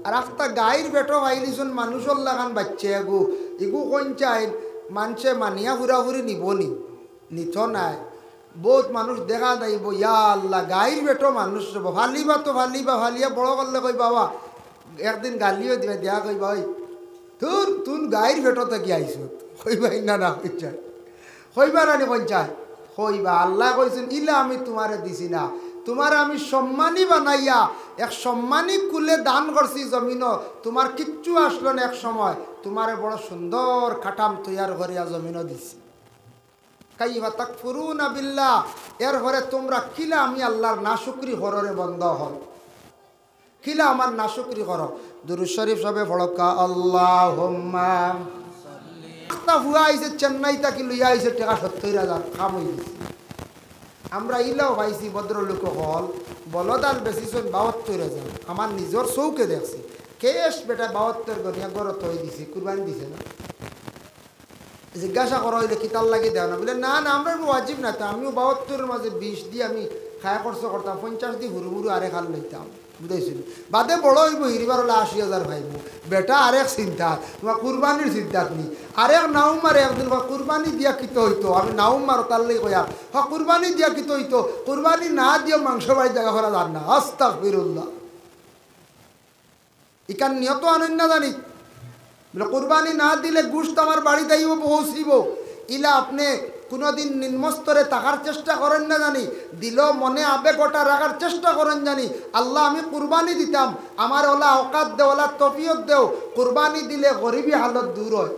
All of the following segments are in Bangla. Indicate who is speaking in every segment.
Speaker 1: আর একটা গাইর বেটো ভাইলিছুন মানুষের লাগান বাচ্চা এগু এগু কোন চাই মানুষে মানিয়া ঘুরাঘুরি নিবনি নিথ নাই বহুত মানুষ দেখা যাইব ইয়া আল্লাহ গাইর বেটো মানুষ ভালিবা তো ভালিবা ভালিয়া বড় করলে কই বাবা একদিন গালিও দিবে দেয়া কইবা ওই তোর তুন গাইর বেটো থেকে আইস কইবা না না কইচাই কইবা রানি কইচাই কইবা আল্লাহ কইছেন ইলা আমি তোমারে দিছি না তোমার আমি সম্মানী বানাইয়া এক সম্মানী কুলে দান করছি জমিন তোমার কিচ্ছু আসলো না এক সময় তোমারে বড় সুন্দর খাটাম তৈয়ার করিয়া জমিনও দিছি কাইবা তাকফুরুনা বিল্লাহ এর ঘরে তোমরা কিলা আমি আল্লাহর নাশুকরি হররে বন্ধ হল কিলা আমার নাশুকরি করো দুরূদ শরীফ সবে পড়কা আল্লাহুম্মা তা হুয়া আইছে চেন্নাই তাকি লইয়া আইছে টাকা ৭০,০০০ কাম হয়ে গেছে আমরা ইলাও পাইছি ভদ্রলোক হল বলদান বেশিছন ৭২,০০০ আমার নিজের চৌকে দেখছি কেশ বেটা ৭২ গনিয়া গড় থই দিছি কুরবানি দিছে না জিজ্ঞাসা করা হইলে কিতাল লাগে দেও না বলে না না আমরা ওয়াজিব না তো আমিও ৭২-এর মাঝে ২০ দিয়ে আমি খায়া খরচ করতাম ৫০ দিয়ে হুরু হুরু আরে খাল লইতাম বুঝাইছিল বাদে বড় হইব হিরিবার হলে ৮০,০০০ ভাইব বেটা আরেক চিন্তা তোমার কুরবানির চিন্তা নি আরেক নাও মারে একদিন কুরবানি দিয়া কিত হইতো আমি নাও মারো তার লাগে কয়া কুরবানি দিয়া কিত হইতো কুরবানি না দিয়ে মাংস বাড়ি জায়গা করা যান না আস্তাগফিরুল্লাহ ইকান নিয়ত আনন্দ জানি বলে কুরবানি না দিলে গোশত আমার বাড়িতে আইব পৌঁছিব ইলা আপনি কোনোদিন নিম্নস্তরে থাকার চেষ্টা করেন না জানি দিল মনে আবেগটা রাখার চেষ্টা করেন জানি আল্লাহ আমি কুরবানি দিতাম আমার ওলা অকাত দেও ওলা তফিয়ত দেও কুরবানি দিলে গরিবী হালত দূর হয়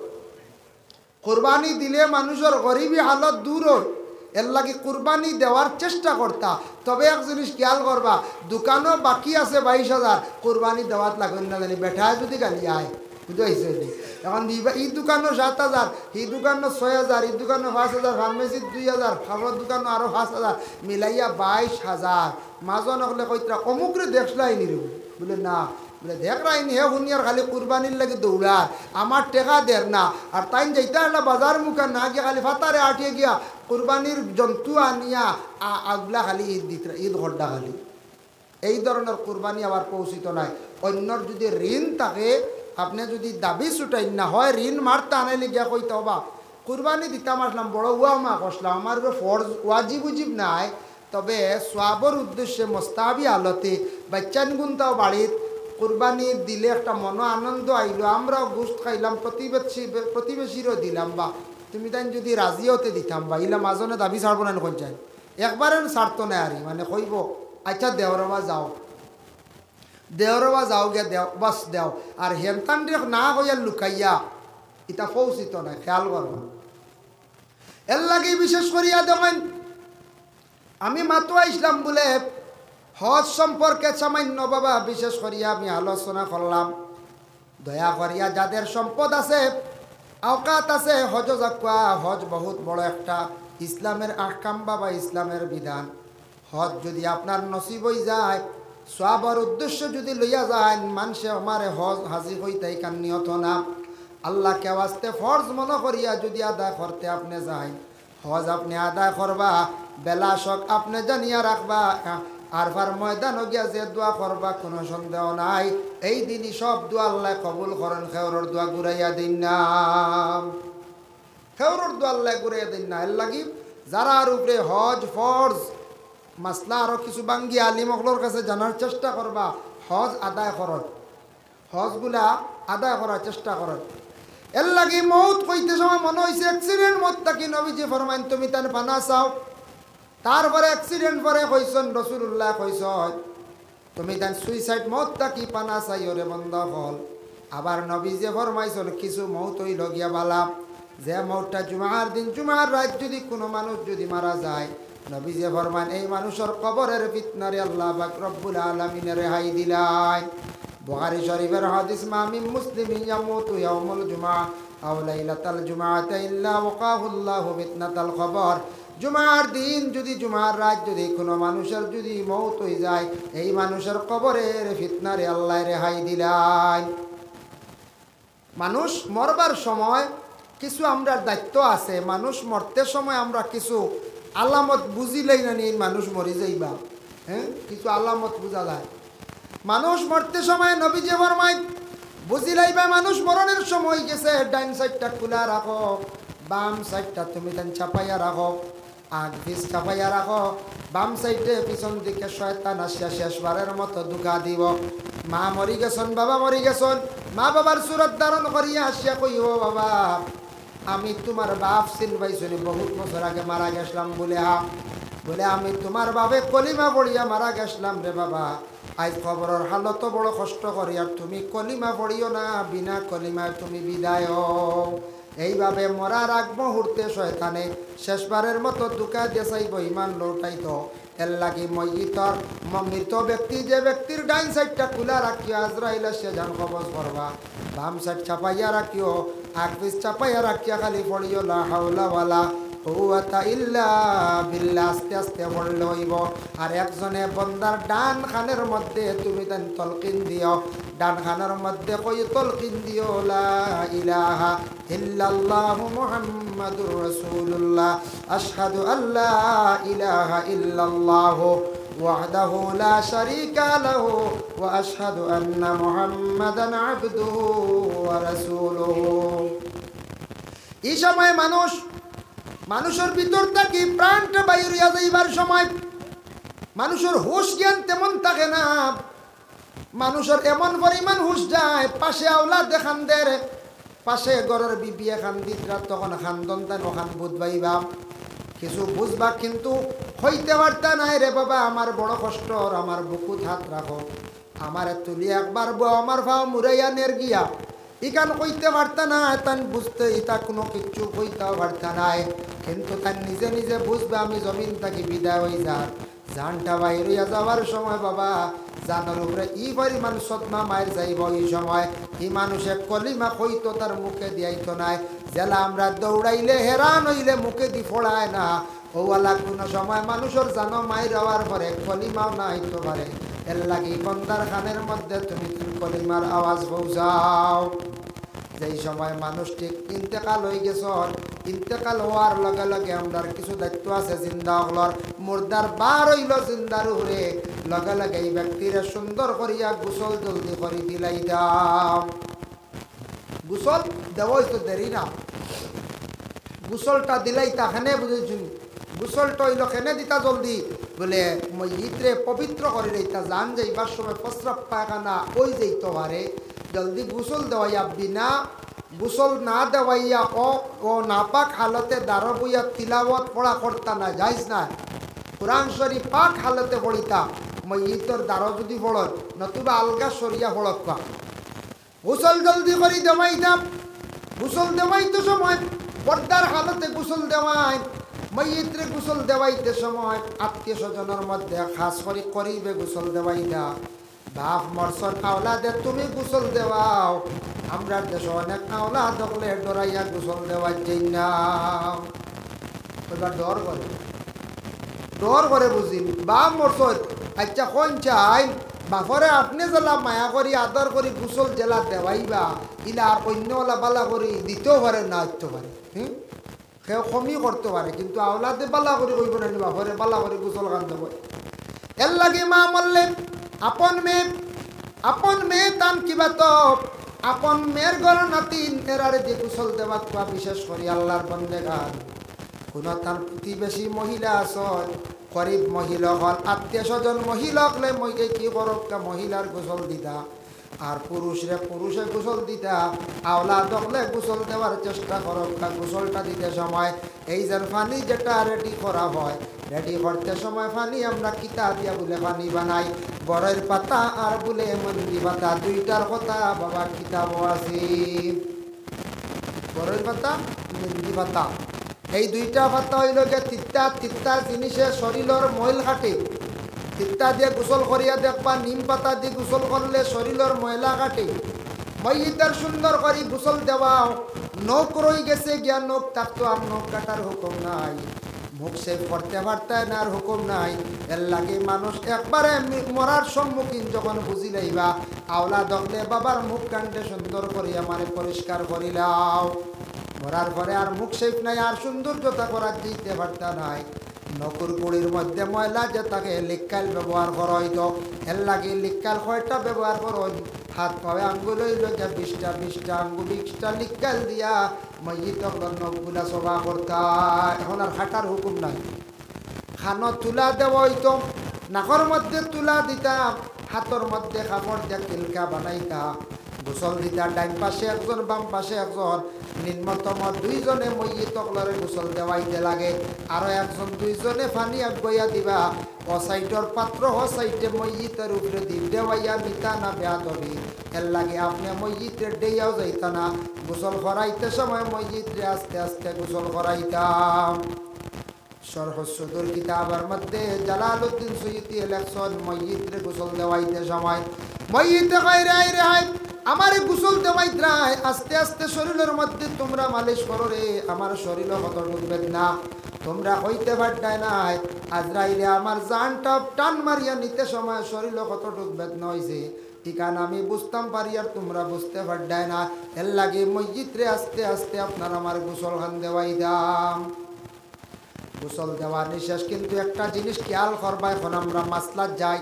Speaker 1: কুরবানি দিলে মানুষের গরিবী হালত দূর হয় এর লাগে কুরবানি দেওয়ার চেষ্টা করতা তবে এক জিনিস খেয়াল করবা দোকানও বাকি আছে ২২,০০০ কুরবানি দেওয়ার লাগবেন না জানি বেঠায় যদি গালি আয় বুঝাইছে এখন এই দোকানও ৭,০০০ এই দোকানও ৬,০০০ এই দোকানও ৫,০০০ ফার্মেসির ২,০০০ খাবার দোকানও আরও ৫,০০০ মিলাইয়া ২২,০০০ মাজন হলে কইতরা অমুকরে দেখলাই নি রে বলে না বলে দেখ রাইনি হে শুনিয়ার খালি কুরবানির লাগে দৌড়ার আমার টেকা দের না আর তাই যাইতে একটা বাজার মুখে না গিয়া খালি ফাতারে আটিয়ে গিয়া কুরবানির জন্তু আনিয়া আগলা খালি ঈদ দিত ঈদ ঘরটা খালি এই ধরনের কুরবানি আবার পৌঁছিত নাই অন্যর যদি ঋণ থাকে আপনি যদি দাবি ছুটাই না হয় ঋণ মারতে আনাইলে গিয়া কইতে হবা কুরবানি দিতাম আসলাম বড় উয়া মা কষলাম আমার ফরজ ওয়াজিব উজিব নাই তবে সোয়াবর উদ্দেশ্যে মোস্তাহাবি আলতে বাচ্চান গুনতাও বাড়িত কুরবানি দিলে একটা মন আনন্দ আইলো আমরাও গোশত খাইলাম প্রতিবেশীরও দিলাম বা তুমি তাই যদি রাজি হতে দিতাম বা ইলা মাজনে দাবি ছাড়বো না কোন চাই একবারে ছাড়তো না আরি মানে কইব আচ্ছা দেওরবা যাও দেওরবা যাও গে দেও বাস দেও আর হেনতান না হইয়া লুকাইয়া এটা পৌঁছিত না খেয়াল করবা এর লাগে বিশেষ করিয়া দেখেন আমি মাতো আইসলাম বলে হজ সম্পর্কে সামান্য বাবা বিশেষ করিয়া আমি আলোচনা করলাম দয়া করিয়া যাদের সম্পদ আছে আওকাত আছে হজ যাকুয়া হজ বহুত বড় একটা ইসলামের আহকাম বাবা ইসলামের বিধান হজ যদি আপনার নসিব হয়ে যায় সওয়াবের উদ্দেশ্য যদি লইয়া যায় মানুষে আমারে হজ হাজির হইতে কান নিয়ত না আল্লাহকে ওয়াস্তে ফরজ মনে করিয়া যদি আদায় করতে আপনি যাই হজ আপনি আদায় করবা বেলা শক আপনি জানিয়া রাখবা আরফার ময়দান গিয়া যে দোয়া করবা কোনো সন্দেহ নাই এই দিনই সব দোয়া আল্লাহ কবুল করেন খেওরের দোয়া ঘুরাইয়া দিন না খেওরের দোয়া আল্লাহ ঘুরাইয়া দিন না এর লাগি যারা আর উপরে হজ ফরজ মাসলা আরও কিছু বাঙ্গি আলিমকলোর কাছে জানার চেষ্টা করবা হজ আদায় করত হজগুলা আদায় করার চেষ্টা করত এর লাগি মৌত কইতে সময় মনে হয়েছে অ্যাক্সিডেন্ট মত থাকি নবীজি ফরমাইন তুমি তার পানা চাও তারপরে অ্যাক্সিডেন্ট পরে কইছেন রাসূলুল্লাহ কইছেন তুমি তার সুইসাইড মত থাকি পানা চাই ওরে বন্ধ হল আবার নবীজি ফরমাইছেন কিছু মৌত হইল গিয়া বালা যে মৌতটা জুমার দিন জুমার রাত যদি কোনো মানুষ যদি মারা যায় নবীজি ফরমান এই মানুষের কবরের ফিতনারে আল্লাহ পাক রব্বুল আলামিন রেহাই দিলেন বুখারী শরীফের হাদিস মামিন মুসলিমিন ইয়ামুতু ইয়াউমুল জুমআ আও লাইলাতাল জুমআতি ইল্লা ওয়াকাহুল্লাহু ফিতনাতাল কবর জুমার দিন যদি জুমার রাত যদি কোনো মানুষের যদি মওত হয়ে যায় এই মানুষের কবরের ফিতনারে আল্লাহ রেহাই দিলেন মানুষ মরবার সময় কিছু আমরা দায়িত্ব আছে মানুষ মরতে সময় আমরা কিছু আলামত বুঝিলেই না নিয়ে মানুষ মরি যাইবা হ্যাঁ কিছু আলামত বোঝা যায় মানুষ মরতে সময় নবীজি ফরমায় বুঝিলাইবা মানুষ মরণের সময় গেছে, ডাইন সাইডটা খোলা রাখো, বাম সাইডটা তুমি দেন চাপাইয়া রাখো, আগ পিছ চাপাইয়া রাখো। বাম সাইডে পিছন দিকে শয়তান আসিয়া শেষবারের মতো দুঃখা দিব। মা মরি গেছন, বাবা মরি গেছন, মা বাবার সুরত ধারণ করিয়া আসিয়া কইব বাবা আমি তোমার বাপ চিনবাইছনি, বহুত বছর আগে মারা গেছিলাম বলে আমি তোমার বাপে কলিমা পড়িয়া মারা গেছিলাম রে বাবা। আজ খবরের হালত বড় কষ্ট করি, আর তুমি কলিমা পড়িও না, বিনা কলিমায় তুমি বিদায়। এইভাবে মরার আগ মুহূর্তে শয়তানে শেষবারের মতো দুঃখা দিয়ে চাইব ইমান লৌটাইত। এর লাগি মইতর মৃত ব্যক্তি যে ব্যক্তির ডাইন সাইডটা খোলা রাখিও, আজরাইলে সে যান কবজ করবা, বাম সাইড চাপাইয়া রাখিও, আগ পিছ চাপাইয়া রাখিয়া খালি পড়িও লা হাওলা ওয়ালা কুওয়াতা ইল্লা বিল্লাহ, আস্তে আস্তে পড়লে হইব। আর একজনে বন্দার ডান খানের মধ্যে তুমি দেন তলকিন দিও, ডান খানের মধ্যে কই তলকিন দিও লা ইলাহা ইল্লাল্লাহু মুহাম্মাদুর রাসূলুল্লাহ, আশহাদু আল্লা ইলাহা ইল্লাল্লাহু ওয়াহদাহু লা শারীকা লাহু ওয়া আশহাদু আন্না মুহাম্মাদান আবদুহু ওয়া রাসূলুহু। এই সময় মানুষের ভিতর থেকে প্রাণটা বাইরিয়া যাইবার সময় মানুষের হুশ জ্ঞান তেমন থাকে না। মানুষের এমন পরিমাণ হুশ যায়, পাশে আওলাদ দেখান দের, পাশে ঘরের বিবি এখান দিতরা, তখন খান্দন তান ওখান বুঝবাইবা কিছু বুঝবা, কিন্তু হইতে পারতা নাই রে বাবা আমার বড় কষ্ট, আমার বুকুত হাত রাখো, আমার তুলি একবার বউ আমার ভাও মুরাইয়া নের গিয়া, ইকান কইতে পারতা না, তান বুঝতে ইতা কোনো কিচ্ছু কইতেও পারতা নাই। কিন্তু তার নিজে নিজে বুঝবে আমি জমিন থাকি বিদায় হয়ে জানটা বাইর হইয়া যাওয়ার সময় বাবা জানার উপরে ই পরিমাণ সদমা মায়ের যাইব। এই সময় ই মানুষে কলিমা কইতো তার মুখে দিয়াইতো নাই, জেলা আমরা দৌড়াইলে হেরান হইলে মুখে দি ফোড়ায় না, ওওয়ালা কোনো সময় মানুষের জানো মায়ের হওয়ার পরে কলিমাও না হইতে পারে। এর লাগি বন্দার খানের মধ্যে তুমি কলিমার আওয়াজ পৌঁছাও। যেই সময় মানুষ ঠিক ইন্তেকাল হয়ে গেছ, ইন্তেকাল হওয়ার লগে লগে আমরা কিছু দায়িত্ব আছে জিন্দা হলর, মুর্দার বার হইল জিন্দার উড়ে, লগে লগে এই ব্যক্তির সুন্দর করিয়া গোসল জলদি করে দিলাই দাও। গোসল দেওয়াই তো দেরি না, গোসলটা দিলাই তাখানে বুঝেছি, গোসলটা হইল খেনে দিতা জলদি বলে মইত্রে পবিত্র করে দিতা, জান যাইবার সময় প্রস্রাব পায়খানা ওই যাইতে পারে, জলদি গোসল দেওয়াইয়া, বিনা গোসল না দেওয়াইয়া ও নাপাক হালতে দাঁড় বইয়া তিলাওয়াত পড়া করতা না, যাইস না। কোরআন শরীফ পাক হালতে পড়িতা, মইতর দাঁড় যদি পড়ত, নতুবা আলগা সরিয়া পড়ত পা। গোসল জলদি করে দেওয়াইতাম, গোসল দেওয়াইতে সময় পর্দার হালতে গোসল দেওয়াই, মইত্রে গোসল দেওয়াইতে সময় আত্মীয় স্বজনের মধ্যে খাস করে করিবে গোসল দেওয়াইতা। বাপ মরসর আওলাদে তুমি গোসল দেওয়াও, আমরা দেশ অনেক আওলাদ হলে ডরাইয়া গোসল দেওয়ার যাই না, এবার ডর করে বুঝিন। বাপ মরসর আচ্ছা কোন চাই বাপরে আপনি জেলা মায়া করি আদর করি গোসল জেলা দেওয়াইবা, ইলা আর অন্যওয়ালা বালা করি দিতেও পারে না হইতে পারে, সেও কমই করতে পারে, কিন্তু আওলাদে বালা করি কইব না, বাপরে বালা করি গোসল কান দেব। এর লাগে মা মরলে আপন মেয়ে তান কিবা তো আপন মেয়ের ঘর নাতিন এরারে যে গোসল দেওয়া কোয়া, বিশেষ করে আল্লাহর বন্দেগান কোন তার প্রতিবেশী মহিলা আসন, গরিব মহিলা হল, আত্মীয় স্বজন মহিলা হলে মইকে কি করক্কা মহিলার গোসল দিতা, আর পুরুষে গোসল দিতা, আওলাদ হলে গোসল দেওয়ার চেষ্টা করক্কা। গোসলটা দিতে সময় এই যে পানি যেটা রেডি করা হয়, রেডি করতে সময় পানি আমরা কিতা দিয়া বলে পানি বানাই, বরের পাতা আর বলে মন্দি পাতা, দুইটার কথা বাবা কিতাব আছে। বরের পাতা মন্দি পাতা, এই দুইটা পাতা হইল গিয়ে তিত্তা জিনিসে শরীরের ময়ল কাটে, তিত্তা দিয়ে গোসল করিয়া দেখবা, নিম পাতা দিয়ে গোসল করলে শরীরের ময়লা কাটে। মইতার সুন্দর করে গোসল দেওয়াও, নখ রয়ে গেছে গিয়া নখ থাকতো আর নখ কাটার হুকুম নাই, মুখ সেভ করতে পারতে না আর হুকুম নাই। এর লাগে মানুষ একবারে মরার সম্মুখীন যখন বুঝি লাইবা, আওলা দখলে বাবার মুখ কাণ্ডে সুন্দর করিয়া মানে পরিষ্কার করিলাও, মরার পরে আর মুখ সেভ নাই, আর সৌন্দর্যতা করার দিতে পারতা নাই। নকুর গুড়ির মধ্যে ময়লা যে তাকে লিক্কাল ব্যবহার করা হইতো এর লাগে লিক্কাল কয়টা ব্যবহার করো হাত পায়ে আঙ্গুল হইল যে 20টা আঙ্গুল 20টা লিক্কাল দিয়া মসজিদ নখগুলা সভা করতা। এখন আর হাঁটার হুকুম নাই, খানো তুলা দেওয়া হইতো, নাকর মধ্যে তুলা দিতাম, হাতর মধ্যে কাপড় দিয়ে তিলকা বানাইতা, গোসল দিতা, ডাইন পাশে একজন বাম পাশে একজন, নিম্নতম 2 জনে মসজিদ তকলরে গোসল দেওয়াইতে লাগে, আরো একজন 2 জনে পানি আগবইয়া দিবা, ও সাইডর পাত্র ও সাইডে মসজিদের উপরে দি দেওয়াইয়া নিতা না বেয়াদবি। এর লাগে আপনি মসজিদে ডেয়াও যাইতা না, গোসল করাইতে সময় মসজিদে আস্তে আস্তে গোসল করাইতাম। শরহ সুদুর কিতাবের মধ্যে জালালউদ্দিন সুয়ুতি লেখছেন মসজিদে গোসল দেওয়াইতে সময় মসজিদে কয় রে হাই আমার গোসল দেওয়াইতরাই আস্তে আস্তে শরীরের মধ্যে তোমরা মালিশ করো রে, আমার শরীরও কত ডুববে না, তোমরা হইতে পারতাই নাই আজরাইলে আমার জানটা টান মারিয়া নিতে সময় শরীরও কত ডুববে না হইছে, ঠিকান আমি বুঝতাম পারি আর তোমরা বুঝতে পারতাই না। এর লাগে মসজিদে আস্তে আস্তে আপনার আমার গোসল খান দেওয়াই দাম। গোসল দেওয়া নিঃশ্বাস, কিন্তু একটা জিনিস খেয়াল করবা, এখন আমরা মাসলাত যাই,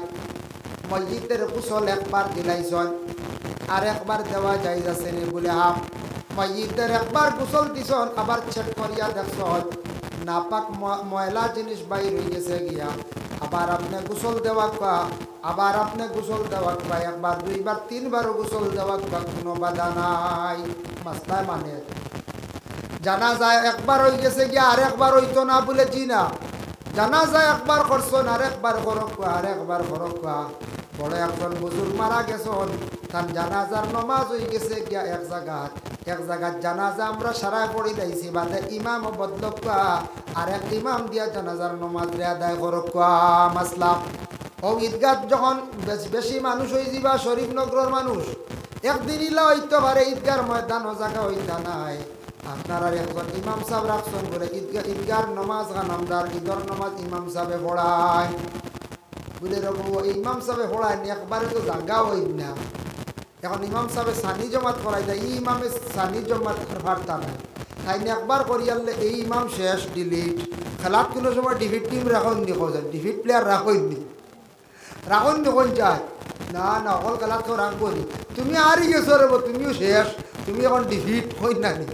Speaker 1: মসজিদের গোসল একবার দিলাইছন আর একবার দেওয়া যাই যাচ্ছে নি বলে হাফ, মসজিদের একবার গোসল দিছন আবার চেক করিয়া দেখছ নাপাক ময়লা জিনিস বাইর হয়ে গেছে গিয়া, আবার আপনি গোসল দেওয়া কোয়া, আবার আপনি গোসল দেওয়া কোয়া, একবার 2 বার 3 বারও গোসল দেওয়া কোয়া, কোনো বাধা নাই। মাসলায় মানে জানা যায় একবার হয়ে গেছে গিয়া আর একবার হইতো না বলে জি না, জানা যায় একবার করছেন আর একবার করক আর একবার করক। বড় একজন বুজুর্গ মারা গেছেন, তার জানাজার নমাজ হয়ে গেছে গিয়া এক জায়গায় জানাজা আমরা সারায় পড়ি দিয়েছি, বাদে ইমাম বদলক আর এক ইমাম দিয়া জানাজার নমাজ রে আদায় করক। মাসলা ও ঈদগাহ যখন বেশি মানুষ হয়ে যাবা, শরীফনগরের মানুষ একদিন ইলা হইতে পারে, ঈদগার ময়দান ও জায়গা হইতা নাই, আপনারা একজন ইমাম সাহেব রাখছেন বলে ঈদগার নমাজ খান আমরা ঈদর নমাজ ইমাম সাহেবে পড়ায় বলে রব ইমাম সাহেবে পড়ায় নি, একবারে তো জায়গা হই না, এখন ইমাম সাহেবে সানি জমাত করাই দেয়, এই ইমামে সানি জমাত পারতা নাই, তাই নিয়ে একবার করিয়ালে এই ইমাম শেষ ডিলিট, খেলাত কোনো সময় ডিভিট টিম রাখন নি, ডিভিট প্লেয়ার রাখই নি, রাখন যখন যায় না না অকল খেলাত তো রাখবো নি, তুমি আরই গেছো রে, তুমিও শেষ, তুমি এখন ডিভিট হই না নি।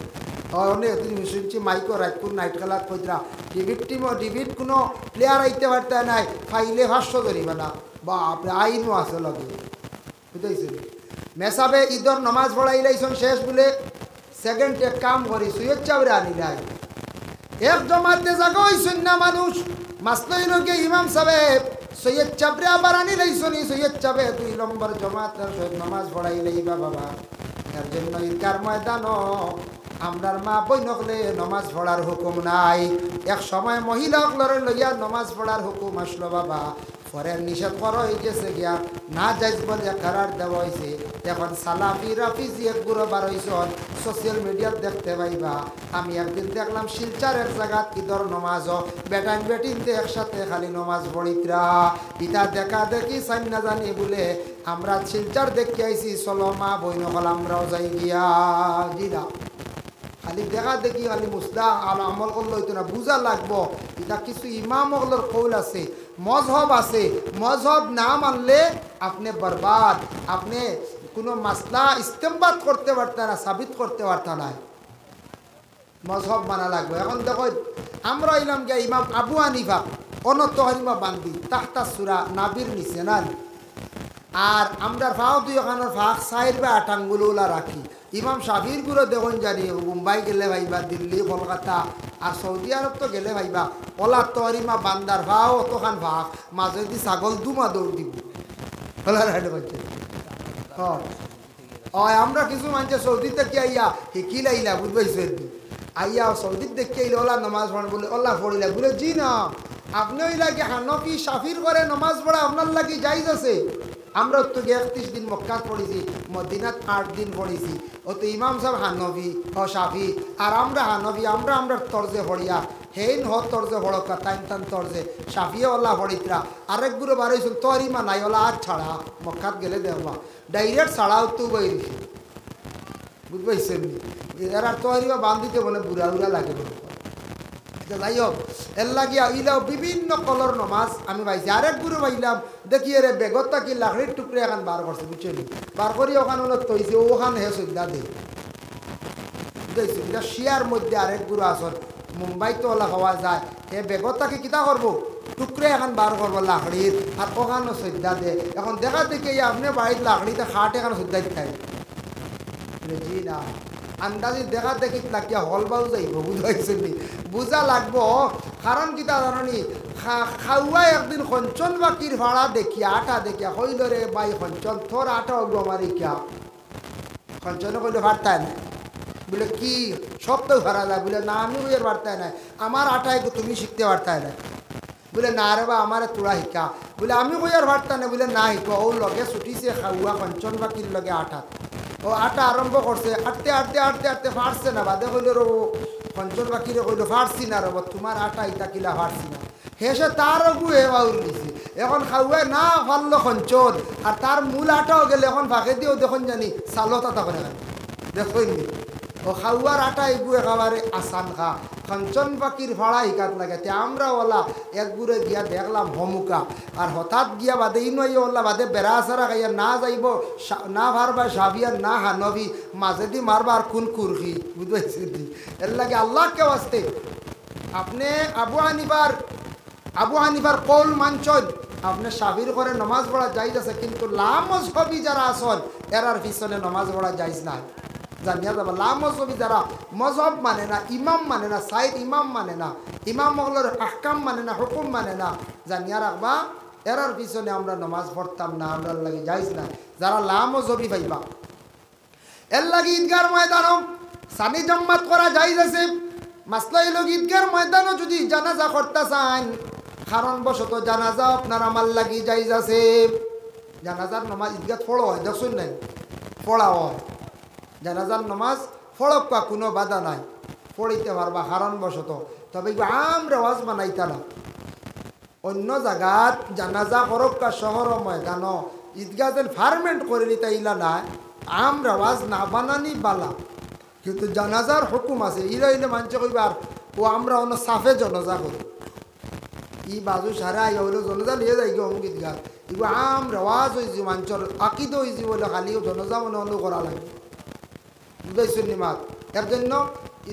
Speaker 1: অনেক তুমি শুনছি মাইকো রাখুন নাইট খেলাত কইরা ডিভিট টিমও ডিভিট কোনো প্লেয়ার আইতে পারতে নাই, ফাইলে 500 ধরিবে না, বা আপনি আইনও আছে লগে বুঝতেছি। মেসাবে ঈদর নমাজ পড়াই লাইছন শেষ বলে সেকেন্ড এক কাম করি সৈয়দ চাবরে আনি লাই, এক জমাতে জাগা হইছেন না মানুষ, মাসলই লোকে ইমাম সাহেব সৈয়দ চাবরে আবার আনি লাইছনি, সৈয়দ চাবে 2 নম্বর জমাতের সৈয়দ নমাজ পড়াই লাইবা বাবা, এর জন্য ঈদগার ময়দানও আমরার মা বই নকলে নমাজ পড়ার হুকুম নাই। এক সময় মহিলা লড়ে লইয়া নমাজ পড়ার হুকুম আসলো বাবা, পরে নিষেধ করা হয়ে গেছে গিয়া না যাইজ বলে কারার দেওয়া হয়েছে। এখন সালাফি রাফিজি এক গুঁড়ো বার হয়েছেন, সোশ্যাল মিডিয়াত দেখতে পাইবা। আমি একদিন দেখলাম শিলচার এক জায়গাত ঈদর নমাজ বেটাইন বেটিনতে একসাথে খালি নমাজ পড়িতরা, ইটা দেখা দেখি চাই না জানি বলে আমরা শিলচার দেখে আইছি, চলো মা বই নকল আমরাও যাই গিয়া জিরা খালি দেখা দেখি খালি মুসদা আর আমল করলে হইতো না, বুঝা লাগবো এটা কিছু ইমাম ওগুলোর কৌল আছে, মজহব আছে, মজহব না মানলে আপনি বরবাদ, আপনি কোনো মাসলা ইস্তেমবাদ করতে পারত না, সাবিত করতে পারত না, মজহব মানা লাগবে। এখন দেখো আমরা ইলাম গিয়া ইমাম আবু হানিফা অনত হানিমা বান্দি তাহতা সুরা নাবির নিচে না, আর আমরা ফাও 2 ওখানের ফাঁক 4 বা 8 আঙ্গুলওয়ালা রাখি। ইমাম শাফির গুলো দেখুন জানি মুম্বাই গেলে ভাইবা, দিল্লি কলকাতা আর সৌদি আরব তো গেলে ভাইবা ওলা তরিমা বান্দার ভাও অতখান ভাগ মাঝে দি ছাগল দুমা দৌড় দিব আমরা কিছু মানুষ সৌদিতে কি আইয়া শিকিল আইলা বুঝবাইছে আইয়া সৌদিত দেখি আইলে ওলা নমাজ পড়েন বলে ওলা পড়িলা বলে জি না আপনি ওই লাগে হানফি শাফির করে নমাজ পড়া আপনার লাগে জায়েজ আছে। আমরা তো 31 দিন মক্কাত পড়েছি, মদিনাত 8 দিন পড়েছি, ও তো ইমাম সাহেব হানফি ও শাফি আর আমরা হানফি, আমরা তর্জে পড়িয়া হেন হ তর্জে পড়কা টাইম টান তর্জে শাফিও ওলা পড়িতরা আরেক গুরু বারইছুন তরিমা নাই ওলা আর ছাড়া মক্কাত গেলে দেখবা ডাইরেক্ট ছাড়াও তো বাইরেছি বুঝবাইছেন এরা তরিমা বান্ধিতে বলে বুড়া উড়া লাগে যাই হোক এর লাগিয়া ইলাও বিভিন্ন কলর নমাজ আমি পাইছি আরেক গুরু পাইলাম দেখি রে বেগত কি লাকড়ির টুকরে এখন বার করছে বুঝলি বার করি ওখানে হলো তৈছে ওখান হে শ্রদ্ধা দে বুঝাইছি এটা শিয়ার মধ্যে আরেক গুরু আসন মুম্বাইতে ওলা হওয়া যায় হে বেগতাকে কিতা করবো টুকরে এখন বার করবো লাকড়ির আর ওখানে শ্রদ্ধা দে এখন দেখা দেখি আপনি বাড়ির লাকড়িতে খাট এখানে শ্রদ্ধা খাই জি না আন্দাজি দেখা দেখি লাগিয়া হল বাউ যাইব বুঝাইছেন নি বুঝা লাগবো কারণ কিতা জানি খাওয়া একদিন খঞ্চন বাকির ভাড়া দেখিয়া আটা দেখিয়া হইল রে বাই খঞ্চন তোর আটা হইব আমার ইয়া খঞ্চনে কইলে ভাড়তায় না বলে কি সব তো ভাড়া যায় বলে না আমি ওই ভাড়তায় নাই আমার আটায় তুমি শিখতে পারতায় না বলে না রে বা আমার তোরা শিকা বলে আমি কই আর ভাড়তা না বলে না শিখো ও লগে ছুটিছে খাওয়া খঞ্চন বাকির লগে আটা ও আটা আরম্ভ করছে আটতে আটতে আটতে আটতে ফাটছে না বাদে কইল রো পঞ্চন বাকিরে কইল ফাটছি না রব তোমার আটা ইটা কিলা ফাটছি না হেসে তার গুয়ে বাউল দিছে এখন খাওয়া না ফাললো খঞ্চন আর তার মূল আটাও গেলে এখন ফাঁকে দিয়েও দেখুন জানি চালতা তা করে দেখুন ও খাওয়ার আটা এগু একেবারে আসান খা খঞ্চন বাকির ভাড়া হিকাত লাগে তে আমরা ওলা এক গুড়ে গিয়া দেখলাম হমুকা আর হঠাৎ গিয়া বাদে ইনই ওলা বাদে বেড়া আসারা খাইয়া না যাইব না ভারবা সাবিয়ার না হানবি মাঝেদি মারবার কোন কুরখি বুঝতে এর লাগে আল্লাহকে আসতে আপনি আবু হানিফার কৌল মানছন আপনি সাবির করে নমাজ পড়া যাইজ আছে কিন্তু লামজহবি যারা আসন এরার পিছনে নমাজ পড়া যাইজ না জানিয়া যাবা লামজহবি যারা মজহব মানে না ইমাম মানে না সাইদ ইমাম মানে না ইমাম মহলের আহকাম মানে না হুকুম মানে না জানিয়া রাখবা এরার পিছনে আমরা নমাজ পড়তাম না আমরা লাগে যাইজ না যারা লামজহবি পাইবা এর লাগে ঈদগার ময়দানও সানি জম্মাত করা যাইজ আছে মাসলা হইল ঈদগার ময়দানও যদি জানাজা করতে চান কারণ বশত জানাজা আপনার আমার লাগি যাইজ আছে জানাজার নমাজ ঈদগাহ পড়ো হয় দেখুন নাই পড়া হয় জানাজার নমাজ ফড়ক্কা কোনো বাধা নাই পড়িতে পারবা কারণ বশত তবে আম রেওয়াজ বানাইতা না অন্য জায়গাত জানাজা করক্কা শহর ময়দান ঈদগাহ যেন ফার্মেন্ট করে নিতে ইলা না আম রেওয়াজ না বানানি বালা কিন্তু জানাজার হুকুম আছে ইলা ইলে মানছে কইবার ও আমরা অন্য সাফে জনাজা করি ই বাজু সারা আই হইলো জনাজা লিয়ে যাই গিয়ে অমুক ঈদগাহ ইগো আম রেওয়াজ হয়েছি মাঞ্চর আকিদ হয়েছি বলে খালিও জনাজা মনে হলেও করা লাগে বুঝাইছেন নিমাত এর জন্য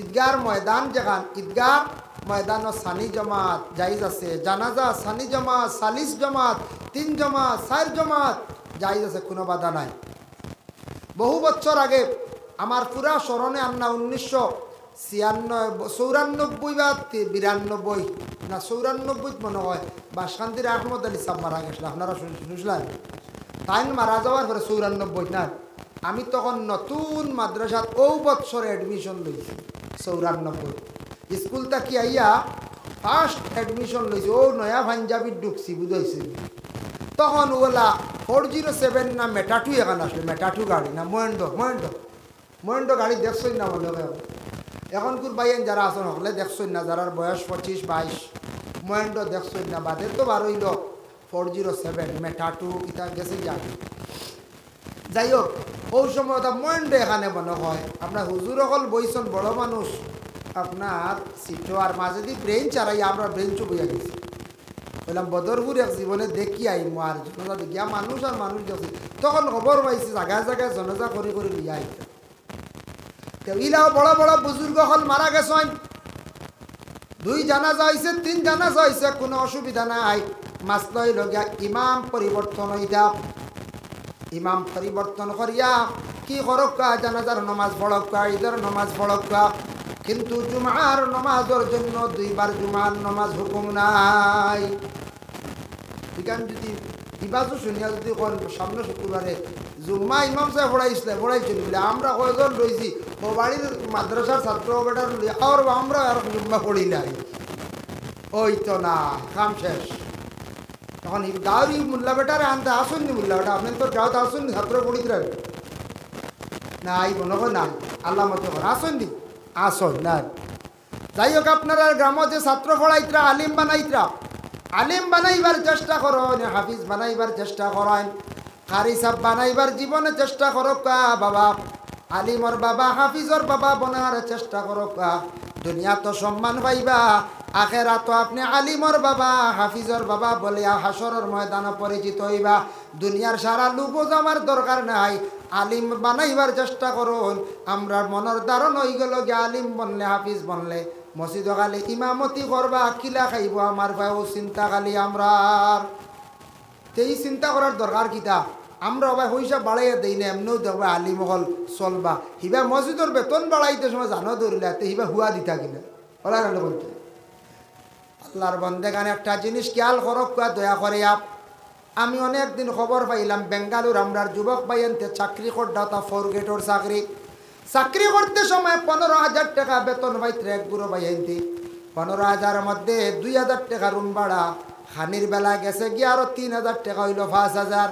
Speaker 1: ঈদগার ময়দান যেখান ঈদগার ময়দান সানি জমাত জাইজ আছে জানাজা সানি জমাত সালিস জমাত 3 জমাত 4 জমাত জাইজ আছে কোনো বাধা নাই বহু বছর আগে আমার পুরা স্মরণে আন্না 1994 বা 92 না 94 মনে হয় বাসকান্দির আহমদ আলী সাহেব মারা গেছিল আপনারা শুনছিলেন তাই মারা যাওয়ার পরে 94 না আমি তখন নতুন মাদ্রাসাত ও বছর এডমিশন লইছি 94 স্কুল থাকি আইয়া ফার্স্ট এডমিশন লইছি ও নয়া পাঞ্জাবির ঢুকছি বুঝাইছি তখন ওলা 407 না মেটাটু এখন আসলে মেটাটু গাড়ি না মহেন্দ্র গাড়ি দেখছই না মনে হয় এখন কুর বাইন যারা আসন হলে দেখছই না যারা বয়স 25-22 মহেন্দ্র দেখছই না বাদে তো বার হইল 407 মেটাটু এটা গেছে যাবে যাই হোক ওই সময় ওটা মহেন্দ্র এখানে মনে হয় আপনার হুজুর হল বইছেন বড় মানুষ আপনার সিটো আর মাঝে দিয়ে ব্রেঞ্চ চালাই আমরা ব্রেঞ্চও বইয়া গেছি বললাম বদরপুর এক জীবনে দেখি আইমো আর জনজা দেখিয়া মানুষ আর মানুষ দেখছি তখন খবর পাইছি জায়গায় জায়গায় জনজা করে লিয়া আইতে ইলাও বড় বড় বুজুর্গ হল মারা গেছেন 2 জানাজা হয়েছে 3 জানাজা হয়েছে কোনো অসুবিধা নাই মাসলা হইল গিয়া ইমাম পরিবর্তন হইতা ইমাম পরিবর্তন করিয়া কি করক্কা জানাজার নমাজ পড়ক্কা ঈদের নমাজ পড়ক্কা কিন্তু জুমার নমাজের জন্য 2 বার জুমার নমাজ হুকুম নাই এখান যদি ইবাজু শুনিয়া যদি সামনে শুক্রবারে জুম্মা ইমাম সাহেব পড়াইছিল বলে আমরা কয়জন রয়েছি ও বাড়ির মাদ্রাসার ছাত্র বেটার আর আমরা আর জুম্মা পড়ি নাই ওই তো না কাম শেষ তখন গাঁওর মোল্লা বেটারে আনতে আসুননি মোল্লা বেটা আপনি তো গাঁৱত আসুননি ছাত্র পড়িতে না এই মনে হয় নাই আল্লাহ মতো আসুননি আসন না যাই হোক আপনারা গ্রামে যে ছাত্র পড়াইতরা আলিম বানাইতরা আলিম বানাইবার চেষ্টা করেন হাফিজ বানাইবার চেষ্টা করেন কারি সাহেব বানাইবার জীবনে চেষ্টা করক বাবা আলিমর বাবা হাফিজর বাবা বনার চেষ্টা করক দুনিয়া তো সম্মান পাইবা আখেরাত আপনি আলিমর বাবা হাফিজর বাবা বলিয়া হাসরের ময়দানে পরিচিত হইবা। দুনিয়ার সারা লুবজ আমার দরকার নাই, আলিম বানাইবার চেষ্টা করুন। আমরা মনের ধারণ হয়ে গেল যে আলিম বনলে হাফিজ বনলে মসজিদ খালি ইমামতি করবা কিলা খাইব আমার ভাইও চিন্তা খালি আমরা এই চিন্তা করার দরকার কিতা। আমরা ভাই পয়সা বাড়াইয়া দেই না, এমনিও দেখবা আলিম হল চলবা হিবা মসজিদের বেতন বাড়াইতে সময় জানো ধরিলে হিবা হুয়া দিতা কিনা ওলা গেল বলতে। আল্লাহর বন্দেগান একটা জিনিস খেয়াল করক দয়া করে আমি অনেক দিন খবর পাইলাম বেঙ্গালুর আমরার যুবক ভাইয়েনতে চাকরি করডা তা 4 গেটর চাকরি করতে সময় 15,000 টাকা বেতন পাইতে এক বুড়ো ভাইয়েনতে 15,000 মধ্যে 2,000 টাকা রুম ভাড়া, খানির বেলা গেছে গিয়ে আরো 3,000 টাকা হইল 5,000,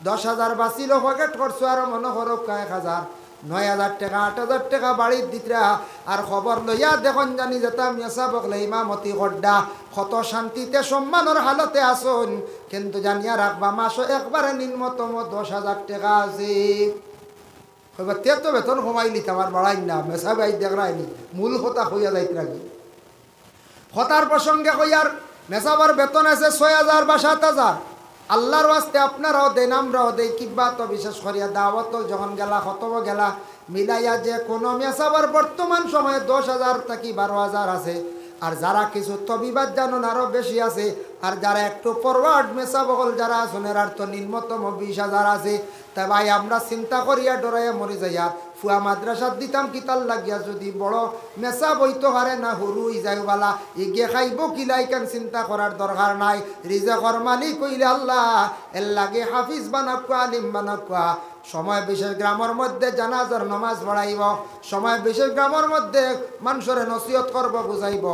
Speaker 1: 10,000 বাঁচিল পকেট করছো আর মনে করো 1,000, 9,000 টাকা 8,000 টাকা বাড়ির দিতরা। আর খবর লইয়া দেখুন জানি যেতাম মেসা বকলে ইমামতি করডা কত শান্তিতে সম্মানের হালতে আসুন, কিন্তু জানিয়া রাখবা মাসও একবারে নিম্নতম 10,000 টাকা আছে। তে তো বেতন কমাইলি আমার বাড়াই না মেসা বাই দেখরাইনি মূল কথা হইয়া যাইতে রাখি হতার প্রসঙ্গে হইয়ার মেসাবার বেতন আছে 6,000 বা 7,000। আল্লাহর ওয়াস্তে আপনারাও দেন আমরাও দেই কিবা তো বিশেষ করিয়া দাওয়াত যখন গেলা খতম গেলা মিলাইয়া যে কোনো মেসাবার বর্তমান সময়ে 10,000 থেকে 12,000 আছে। আর যারা কিছু তবিবাদ জানুন আরও বেশি আছে। আর যারা একটু ফরওয়ার্ড মেসা বগল যারা আসনের আর তো নিম্নতম 20,000 আছে। তাই ভাই আমরা চিন্তা করিয়া ডরাইয়া মরি যাইয়া ফুয়া মাদ্রাসাত দিতাম কিতাল লাগিয়া যদি বড় মেসা বইতে পারে না হুরু ইজাইবালা এগিয়ে খাইব কিলাই কেন চিন্তা করার দরকার নাই। রিজাকর মালিক কইলে আল্লাহ এর লাগে হাফিজ বানাকুয়া আলিম বানাকুয়া। সময় বিশেষ গ্রামের মধ্যে জানাজার নমাজ পড়াইব, সময় বিশেষ গ্রামের মধ্যে মানুষের নসিহত করব বুঝাইব,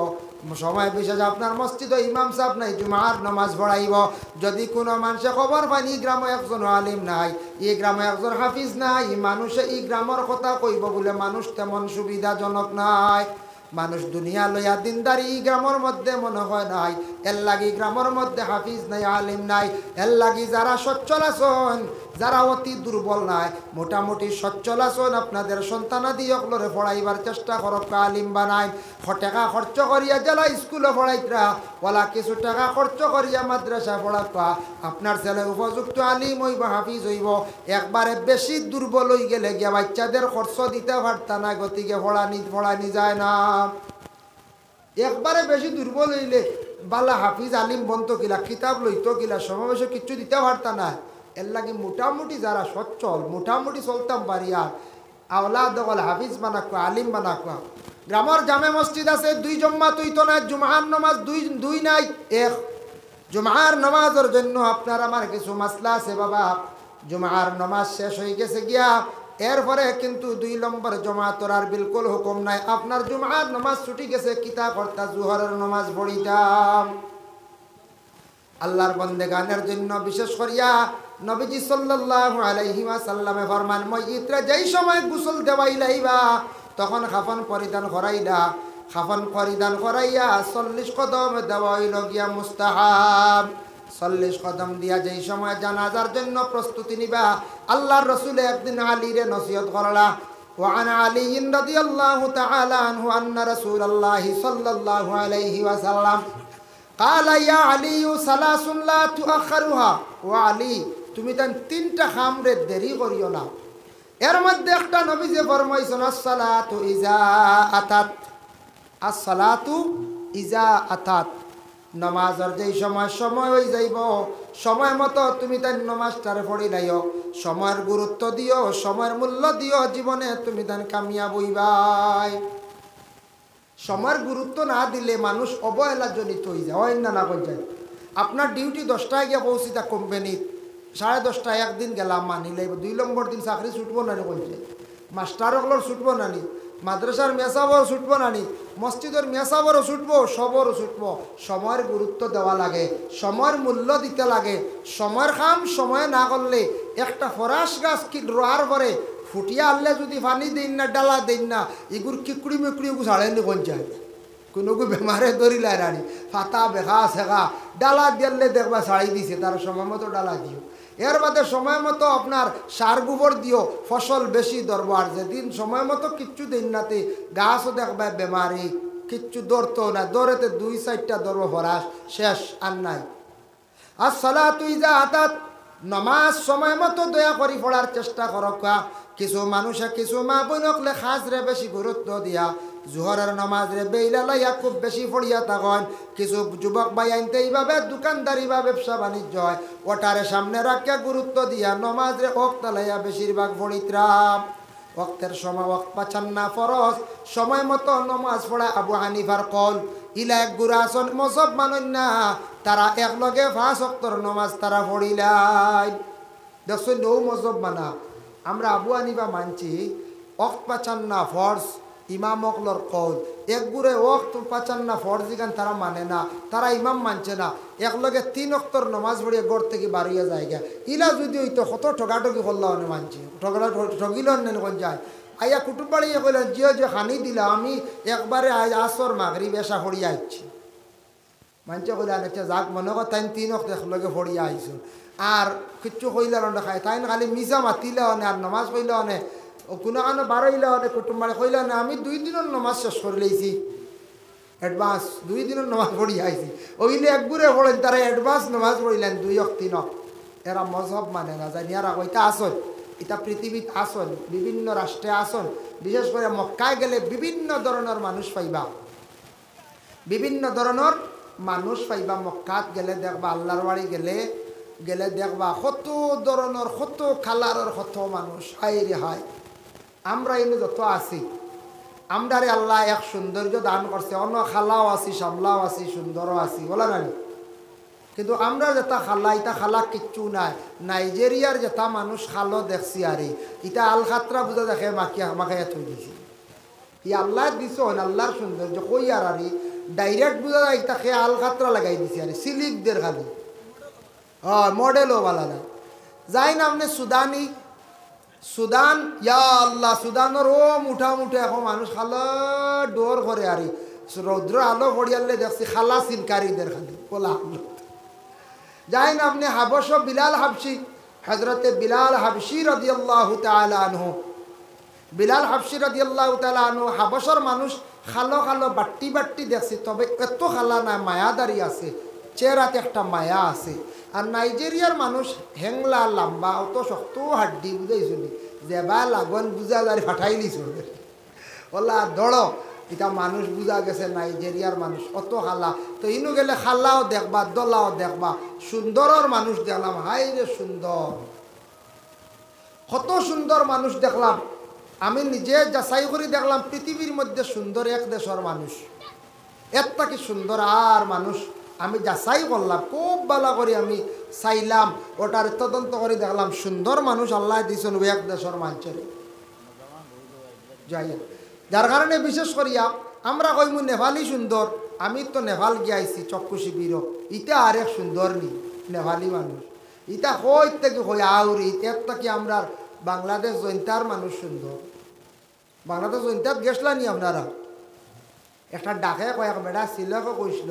Speaker 1: সময় বিশেষ আপনার মসজিদ ইমাম সাহেব নাই জুমার নমাজ পড়াইব। যদি কোনো মানুষে খবর পান এই গ্রামে একজন আলিম নাই, এই গ্রামে একজন হাফিজ নাই, মানুষে এই গ্রামের কথা কইব বলে মানুষ তেমন সুবিধাজনক নাই। মানুষ দুনিয়া লইয়া দিনদারি গ্রামের মধ্যে মনে হয় নাই, এর লাগি গ্রামের মধ্যে হাফিজ নাই আলিম নাই। এর লাগি যারা সচ্ছল আছেন যারা অতি দুর্বল নাই মোটামুটি সচ্ছল আছেন আপনাদের সন্তানাদি অকলরে পড়াইবার চেষ্টা করক আলিম বানাই। টাকা খরচ করিয়া জেলা স্কুলে পড়াইতরা ওলা কিছু টাকা খরচ করিয়া মাদ্রাসা পড়াবা আপনার ছেলে উপযুক্ত আলিম হইব হাফিজ হইব। একবারে বেশি দুর্বল হয়ে গেলে গিয়া বাচ্চাদের খরচ দিতে পারতা না, গতিকে পড়ানি যায় না। একবারে বেশি দুর্বল হইলে বালা হাফিজ আলিম বন্ত কিলা কিতাব লইতো কিলা সমাবেশে কিচ্ছু দিতে পারতা না। এর লাগে মোটামুটি যারা সচ্ছল মোটামুটি চলতাম পারি আর আওলাদ হাফিজ বানাকুয়া আলিম বানাকুয়া। গ্রামের জামে মসজিদ আছে 2 জম্মা তুই তো নাই, জুমার নামাজ দুই নাই এক। জুমার নামাজের জন্য আপনার আমার কিছু মাসলা আছে বাবা। জুমার নামাজ শেষ হয়ে গেছে গিয়া এরপরে কিন্তু 2 নম্বর জমাতর আর বিলকুল হুকুম নাই। আপনার জুমার নামাজ ছুটি গেছে কিতা করতা জোহরের নামাজ পড়িতাম। আল্লাহর বন্দেগানের জন্য বিশেষ করিয়া নবীজি সাল্লাল্লাহু আলাইহি ওয়াসাল্লামে ফরমান মইয়িতরা যেই সময় গোসল দেওয়াইলাইবা তখন খাফন পরিধান করাইলা, খাফন পরিধান করাইয়া 40 কদম দেওয়াইল গিয়া মুস্তাহাব। 40 কদম দিয়া যেই সময় জানাজার জন্য প্রস্তুতি নিবা আল্লাহর রাসূল একদিন আলীরে নসিহত করলা। وعن علي رضي الله تعالى عنه أن رسول الله صلى الله عليه وسلم قال يا علي ثلاث لا تؤخرها। ও আলী তুমি তান 3টা খামরে দেরি করিও না। এর মধ্যে একটা নবী যে ফরমাইছেন আসসালাতু ইজা আতাত, আসসালাতু ইজা আতাত, নামাজের যেই সময় হয়ে যাইব সময় মতো তুমি তাই নামাজটারে পড়ি লাইও। সময়ের গুরুত্ব দিও, সময়ের মূল্য দিও, জীবনে তুমি তান কামিয়াব হইবাই। সময়ের গুরুত্ব না দিলে মানুষ অবহেলাজনিত হয়ে যায়, হয় না কই যায়। আপনার ডিউটি 10টায় গিয়ে পৌঁছিতা কোম্পানিত 10:30 একদিন গেলাম মানিলে 2 নম্বর দিন চাকরি ছুটবো না কইছে, মাস্টারগুলোর ছুটবো নানি, মাদ্রাসার মেসাবরও ছুটবো নানি, মসজিদের মেসাবরও ছুটবো, সবরও ছুটবো। সময়ের গুরুত্ব দেওয়া লাগে, সময়ের মূল্য দিতে লাগে। সময়ের কাম সময়ে না করলে একটা ফরাস গাছ কি রোয়ার পরে ফুটিয়া আনলে যদি পানি দিন না ডালা দিন না এগুর কিকুড়ি মেকুড়ি এগু ছাড়েনি কোন যায় কোনো বেমারে ধরিলাই রানি ফাতা বেখা শেখা ডালা দিলে দেখবা ছাড়ি দিছে তার সময় মতো ডালা দিও। এর বাদে সময় মতো আপনার সার গোবর দিও, ফসল বেশি ধরবো। আর যেদিন সময় মতো কিচ্ছু দিন নাতে গাছও দেখবা বেমারি কিচ্ছু ধরতো না, ধরেতে 2-4টা ধরবো ফরাস শেষ আর নাই। আর সালাতু ইজা আতাত, নমাজ সময় মতো দয়া করি পড়ার চেষ্টা করক। কিছু মানুষে কিছু মা বোনকলে খাজরে বেশি গুরুত্ব দিয়া জোহরের নমাজ রে বেইলা লাইয়া খুব বেশি পড়িয়া থাকেন। কিছু যুবক ভাই আনতে এইভাবে দোকানদারি বা ব্যবসা বাণিজ্য হয়, ওটারে সামনে রাখিয়া গুরুত্ব দিয়া নমাজ রে ওক্ত লাইয়া বেশিরভাগ পড়িত্রাম। ওক্তের সময় ওক্ত পাচ্ছেন না ফরজ, সময় মতো নমাজ পড়া আবু হানিফার কল। ইলা এক গুড়া আসন মজব মানন না, তারা একলগে 5 ওয়াক্তের নমাজ তারা পড়িলাই। দেখছো নৌ মজব মানা, আমরা আবু হানিফা মানছি ওক্ত পাচ্ছেন না ফরজ, ইমাম অকলর কল। এক গুড়ে ওক্ত পাচ্ছেন না ফরজ ইখান তারা মানে না, তারা ইমাম মানছে না, একলগে 3 ওয়াক্তের নমাজ পড়িয়ে গড় থেকে বাড়িয়ে যায় গা। ইলা যদি হইতো কত ঠগাঠগি করল মানছি, ঠগিল কোন যায়। আইয়া কুটুম বাড়িয়ে কইলেন জিও যে খানি দিলা আমি একবারে আসর মাগরিব এসা ফড়িয়া আইছি। মানছে কইলেন আচ্ছা যাক, মনে কর তাই 3 ওয়াক্ত একলগে ফড়িয়া আইছো আর কিচ্ছু কইলে খায়, তাই খালি মিজা মাতিলে অনে আর নমাজ কইলে অনে কোনো কানো বারইলে অনে। কুটুম বাড়ি কইলে না আমি 2 দিনের নমাজ শেষ করে লইছি, অ্যাডভান্স 2 দিনের নমাজ পড়িয়া আইছি। ওইলে একগুড়ে পড়েন তারা অ্যাডভান্স নমাজ পড়িলেন 2 ওয়াক্ত 3 ওয়াক্ত। এরা মজহব মানে না, জানি এরা কইতা আসন, এটা পৃথিবীত আসন, বিভিন্ন রাষ্ট্রে আসন। বিশেষ করে মক্কায় গেলে বিভিন্ন ধরনের মানুষ পাইবা, বিভিন্ন ধরনের মানুষ পাইবা। মক্কাত গেলে দেখবা, আল্লাহর বাড়ি গেলে গেলে দেখবা কত ধরনের কত কালারের কত মানুষ। হাই রে হাই, আমরা এনে যত আছি আমরারে আল্লাহ এক সৌন্দর্য দান করছে। অন্য খালাও আছি, সামলাও আছি, সুন্দরও আছি, বলা নানি। কিন্তু আমরা যেটা খালা ইটা খালা কিচ্ছু নাই। নাইজেরিয়ার যেটা মানুষ খালো দেখছি আর ইটা আলখাত্রা বুঝা দেখে মাখাইয়া থই দিছি। ই আল্লাহ দিছ আল্লাহর সৌন্দর্য কই আর ডাইরেক্ট বুঝা যায় ইটা খেয়ে আলখাত্রা লাগাই দিছি আর সিলিকদের খালি মডেলও বলা নাই। যাই না আপনি সুদানি, সুদান, ইয়া আল্লাহ, সুদানের ও মুঠা মুঠে এখন মানুষ খালা ডোর করে আর রৌদ্র আলো পড়িয়ালে দেখছি খালা সিনকারীদের খালি বলা। যাই না আপনি হাবস বিলাল হাবশি, হজরতে বিলাল হাবশি রাদিয়াল্লাহু তাআলা আনহু, বিলাল হাবশি রাদিয়াল্লাহু তাআলা আনহু হাবসর মানুষ খালো খালো বাট্টি বাট্টি দেখছি, তবে এত খালা না, মায়াদারি আছে, চেহারাতে একটা মায়া আছে। আর নাইজেরিয়ার মানুষ হেংলা লম্বা, অত শক্ত হাড্ডি বুঝাইছনি, যেবা লাগন বুঝা যারি ফাটাইলি চলে ওলা দড়। এটা মানুষ বুঝা গেছে নাইজেরিয়ার মানুষ অত খালা। তো ইনু গেলে খালাও দেখবা, দলাও দেখবা, সুন্দরের মানুষ দেখলাম, হাই রে সুন্দর, কত সুন্দর মানুষ দেখলাম। আমি নিজে যাচাই করে দেখলাম পৃথিবীর মধ্যে সুন্দর এক দেশের মানুষ, এর থেকে সুন্দর আর মানুষ আমি যাচাই করলাম, খুব ভালো করে আমি চাইলাম, ওটার তদন্ত করে দেখলাম সুন্দর মানুষ আল্লাহ দিয়েছেন এক দেশের মানুষের। যাই যার কারণে বিশেষ করিয়া আমরা কইমু নেপালি সুন্দর। আমি তো নেপাল গিয়াইছি চক্ষু শিবির, ইটা আরেক সুন্দর নি নেপালি মানুষ, ইটা কই থেকে কই আউরি এর থেকে আমরা বাংলাদেশ জৈন্তার মানুষ সুন্দর। বাংলাদেশ জৈন্তাত গেছলা নি আপনারা? একটা ডাকে কয়েক বেড়া সিলেটও কইছিল,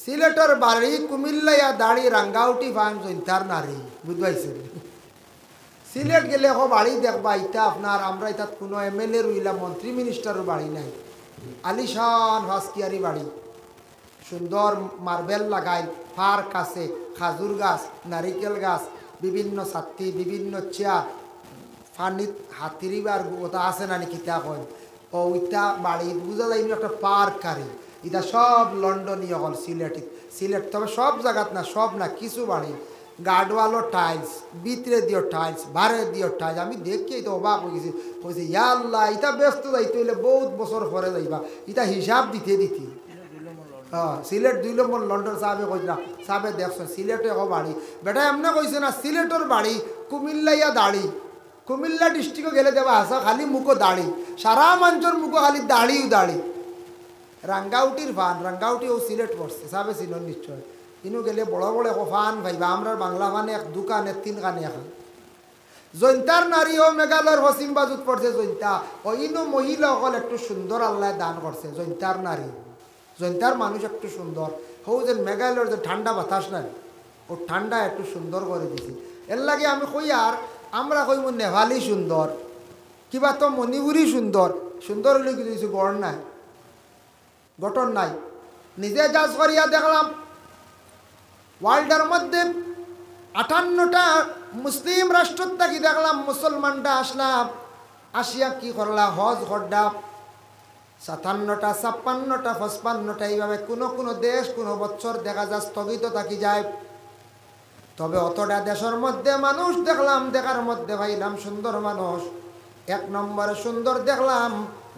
Speaker 1: সিলেটের বাড়ি কুমিল্লাইয়া দাড়ি রাঙ্গাউটি ফান জৈন্তার নারী, বুঝবাইছেন? সিলেট গেলে এখন বাড়ি দেখবা ইটা আপনার আমরা ইতাত কোনো এমএলএ রইলা মন্ত্রী মিনিস্টারের বাড়ি নাই, আলিশান ভাস্কিয়ারি বাড়ি, সুন্দর মার্বেল লাগাই, পার্ক আছে, খাজুর গাছ, নারিকেল গাছ, বিভিন্ন ছাত্রী, বিভিন্ন চেয়ার, ফানিত হাতিরিবার ওটা আছে না কিতা কয় ও ইটা বাড়ি বুঝা যায় একটা পার্ক আরে এটা সব লন্ডনীয় হল সিলেট। সিলেট তবে সব জায়গাত না, সব না, কিছু বাড়ি গার্ডওয়ালও টাইলস, ভিতরে দিও টাইলস, বারে দিও টাইলস। আমি দেখি তো অবাক হয়ে গেছি, কইছি ইয়া আল্লাহ, ইটা ব্যস্ত যাইতে হইলে বহুত বছর পরে যাইবা, ইটা হিসাব দিতে দিতে। হ্যাঁ, সিলেট 2 নম্বর লন্ডন সাহেবে কইস না, সাহেবে দেখছো সিলেটে এক বাড়ি বেটা এমনি কইছে না, সিলেটের বাড়ি কুমিল্লাইয়া দাড়ি, কুমিল্লা ডিস্ট্রিক্টে গেলে দেবা আসা খালি মুখো দাড়ি, সারা মানুষের মুখো খালি দাড়িও দাড়ি। রাঙ্গাউটির ফান, রাঙ্গাউটি ও সিলেট পড়ছে, সাবে চিনন নিশ্চয়। ইনু গেলে বড় বড় ফান ভাইবা, আমরা বাংলা ফানে এক দোকানে 3 খানে এখন। জৈন্তার নারী ও মেঘালয়ের পশ্চিম বাজুত পড়ছে জৈন্তা, ও ইনু মহিলা সকল একটু সুন্দর আল্লাহ দান করছে। জৈন্তার নারী, জৈন্তার মানুষ একটু সুন্দর, হৌ যে মেঘালয়ের যে ঠান্ডা বাতাস নাই, ও ঠান্ডা একটু সুন্দর করে দিছি। এর লাগে আমি কই আর আমরা কইব নেপালি সুন্দর, কিবা তো মণিপুরি সুন্দর, সুন্দর হলে কিছু গড় নাই। গঠন নাই। নিজে জাজ করিয়া দেখলাম ওয়ার্ল্ডের মধ্যে 58টা মুসলিম রাষ্ট্র থাকি দেখলাম মুসলমানটা আসলাম আসিয়া কি করলা হজ করডা 57টা 56টা 55টা এইভাবে কোনো দেশ কোনো বছর দেখা যায় স্থগিত থাকি যায়। তবে অতটা দেশের মধ্যে মানুষ দেখলাম, দেখার মধ্যে ভাইলাম সুন্দর মানুষ। 1 নম্বরে সুন্দর দেখলাম,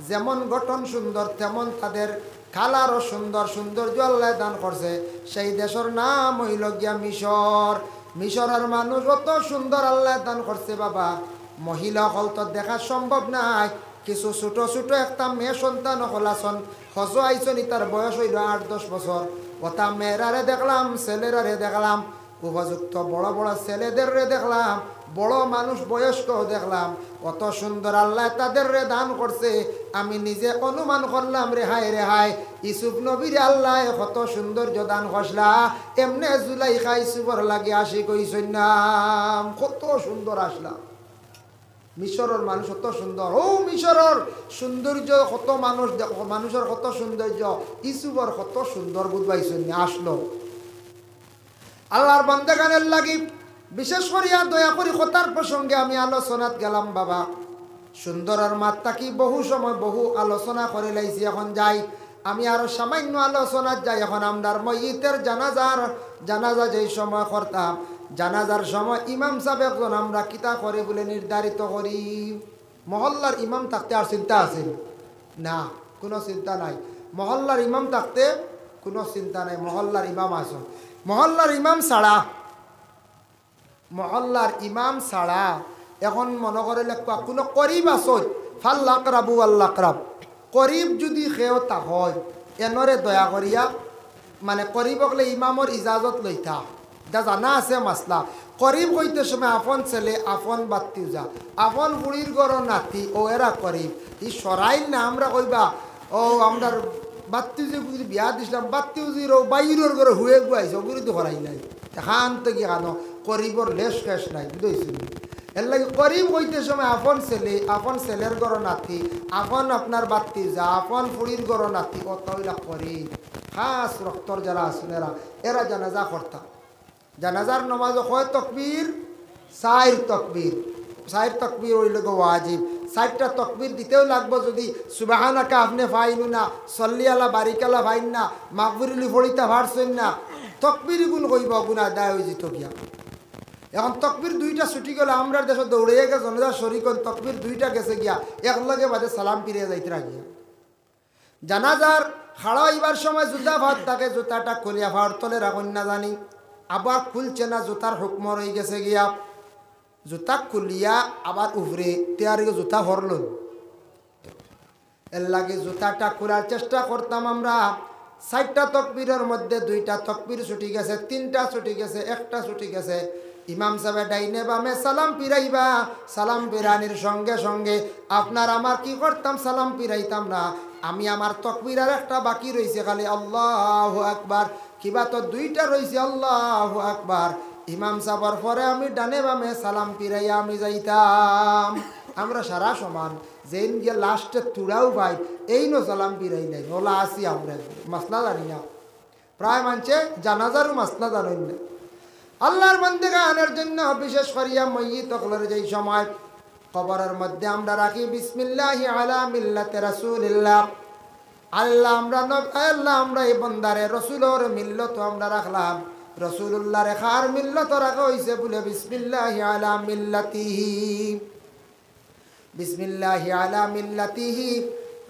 Speaker 1: যেমন গঠন সুন্দর তেমন তাদের কালারও সুন্দর, সৌন্দর্য আল্লাহ দান করছে। সেই দেশের নাম হইল গিয়া মিশর। মিশরের মানুষ অত সুন্দর আল্লাহ দান করছে বাবা, মহিলা হল তো দেখা সম্ভব নাই। কিছু ছোট ছোট একটা মেয়ে সন্তান হলাসন হজ আইসন, তার বয়স হইল 8-10 বছর। ওটা মেয়েরারে দেখলাম, ছেলেরারে দেখলাম, উপযুক্ত বড় বড় ছেলেদের রে দেখলাম, বড় মানুষ বয়স্ক দেখলাম। অত সুন্দর আল্লাহ তাদের রে দান করছে। আমি নিজে অনুমান করলাম রেহাই ইসুফ নবীর আল্লাহ কত সৌন্দর্য দান করলা, এমনে জুলাইখা ইসুফর লাগে আসি কইসই নাম, কত সুন্দর আসলাম। মিশরের মানুষ কত সুন্দর, ও মিশরের সৌন্দর্য কত মানুষ দেখো, মানুষের কত সৌন্দর্য, ইসুফর কত সুন্দর বুঝবাইছেন আসলো। আল্লাহর বান্দাগানের লাগি বিশেষ করিয়া দয়া করি কথার প্রসঙ্গে আমি আলোচনাত গেলাম বাবা। সুন্দরের মাত্রা কি বহু সময় বহু আলোচনা করে লাইছি, এখন যাই আমি আরো সামান্য আলোচনাত যাই। এখন আমরার ময়িতের জানাজা যেই সময় করতাম, জানাজার সময় ইমাম সাহেব একজন আমরা কিতা করে বলে নির্ধারিত করি। মহল্লার ইমাম থাকতে আর চিন্তা আছে না, কোনো চিন্তা নাই। মহল্লার ইমাম থাকতে কোনো চিন্তা নাই, মহল্লার ইমাম আসুন। মহল্লার ইমাম ছাড়া এখন মনে করে লেখা কোনো করিব আসন ফাল্লাকরাবু আল্লাকরাব, করিব যদি সেও তা হয় এনরে দয়া করিয়া মানে করিব গেলে ইমামর ইজাজত লইতা। যা জানা আছে মাসলা, করিব হইতে সময় আপন ছেলে আপন বাত্তিও যা, আপন বুড়ির গড় নাতি ও এরা করিব। ই সরাইল না আমরা কইবা ও আমরা বাত্তিউজি বিয়া দিছিলাম, বাত্তিউজির বাইরের ঘরে হুয়ে গুয়াইছে, ওগুলি তো করাই নাই। এখান থেকে কেন করিবর লেশ কেশ নাই, বুঝেছিল। এর লাগে করিব হইতে সময় আপন ছেলে আপন ছেলের গড় নাতি, আপন আপনার বাত্তিউজা, আপন ফুড়ির গড় নাতি, অত হইলা করিব। খাস রক্তর যারা আছেন এরা জানাজা করতাম। জানাজার নমাজ হয় তকবীর, 4 তকবীর, 4 তকবীর হইল ওয়াজিব। 4টা তকবীর দিতেও লাগবো। যদি সুবহানাকা আপনি ফাইনু না, সল্লি আলা বারিকালা ফাইন না, মাগফিরলি ফড়িতা ভারছেন না, তকবীর গুণ কইব, গুণা দায় হয়ে যেত গিয়া। এখন তকবীর 2টা ছুটি গেলে আমরা দেশে দৌড়িয়ে গেছে জনজা শরিকন, তকবীর 2টা গেছে গিয়া একলগে বাদে সালাম ফিরিয়ে যাইতে গিয়া। জানাজার খাড়া হইবার সময় জুতা ভাত থাকে, জুতাটা খুলিয়া ভাড় তলে রাখুন না জানি, আবার খুলছে না, জুতার হুকম রয়ে গেছে গিয়া। জুতা খুলিয়া আবার উভরে তেয়ারি জুতা হরল। এর লাগে জুতাটা খোলার চেষ্টা করতাম আমরা। 4টা তকবীরের মধ্যে 2টা তকবীর ছুটি গেছে, 3টা ছুটি গেছে, 1টা ছুটি গেছে। ইমাম সাহেব ডাইনে বামে সালাম পিরাইবা, সালাম পিরানির সঙ্গে সঙ্গে আপনার আমার কি করতাম, সালাম পিরাইতাম না। আমি আমার তকবীর আর একটা বাকি রয়েছে খালি আল্লাহু আকবার, কিবা তো 2টা রয়েছে আল্লাহু আকবার। ইমাম সাহেবের পরে আমি ডানে বামে সালাম পিরাইয়া আমি যাইতাম। আমরা সারা সমান যেন গিয়ে লাস্টে তুড়াও ভাই এই নো সালাম পিরাই নাই, ওলা আসি আমরা মাসলা জানি না। প্রায় মানছে জানাজারও মাসলা জানেন না। আল্লাহর বান্দাগানের জন্য বিশেষ করিয়া ময়িত হকলের যেই সময় কবরের মধ্যে আমরা রাখি বিসমিল্লাহি আলা মিল্লাতে রাসূলিল্লাহ। আল্লাহ আমরা এই বন্দারে রসুলের মিল্লত আমরা রাখলাম, রসুল্লাহ রেখার মিল্লত রাখা হয়েছে বলে বিসমিল্লাহি আলা মিল্লাতিহি, বিসমিল্লাহি আলা মিল্লাতিহি